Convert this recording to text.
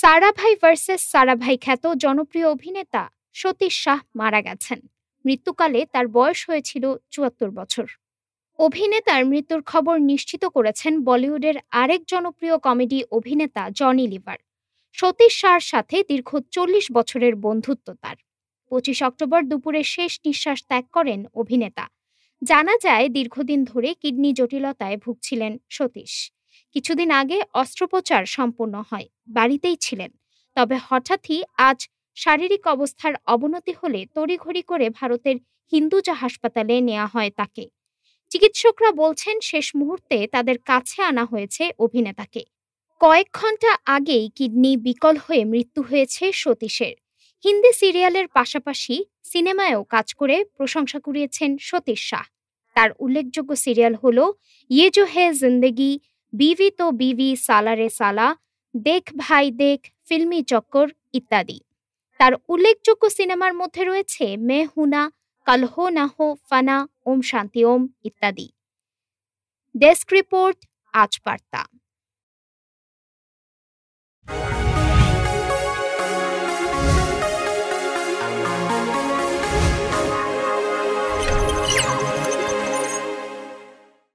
Sarabhai versus Sarabhai খ্যাত জনপ্রিয় অভিনেতা সতীশ শাহ মারা গেছেন। মৃত্যুকালে তার বয়স হয়েছিল ৭৪ বছর। অভিনেতার মৃত্যুর খবর নিশ্চিত করেছেন বলিউডের আরেক জনপ্রিয় কমেডি অভিনেতা জনি লিভার। সতীশ শাহর সাথে দীর্ঘ ৪০ বছরের বন্ধুত্ব তার। ২৫ অক্টোবর দুপুরে শেষ নিঃশ্বাস ত্যাগ করেন অভিনেতা। জানা যায় দীর্ঘদিন ধরে কিডনি জটিলতায় ভুগছিলেন সতীশ। কিছুদিন আগে অস্ত্রোপচার সম্পন্ন হয়, বাড়িতেই ছিলেন। তবে হঠাৎই আজ শারীরিক অবস্থার অবনতি হলে তড়িঘড়ি করে ভারতের হিন্দুজা হাসপাতালে নেওয়া হয় তাকে। চিকিৎসকরা বলছেন শেষ মুহূর্তে তাদের কাছে আনা হয়েছে অভিনেতাকে। কয়েক ঘন্টা আগেই কিডনি বিকল হয়ে মৃত্যু হয়েছে সতীশের। হিন্দি সিরিয়ালের পাশাপাশি সিনেমায়ও কাজ করে প্রশংসা কুড়িয়েছেন সতীশ শাহ। তার উল্লেখযোগ্য সিরিয়াল হল ইয়ে জো হে জিন্দেগি, বিভি তো বিভি, সালা রে সালা, দেখ ভাই দেখ, ফিল্মি চক্কর ইত্যাদি। তার উল্লেখযোগ্য সিনেমার মধ্যে রয়েছে মে হুনা, কাল হো না হো, ফানা, ওম শান্তি ওম ইত্যাদি। ডেস্ক রিপোর্ট, আজ বার্তা।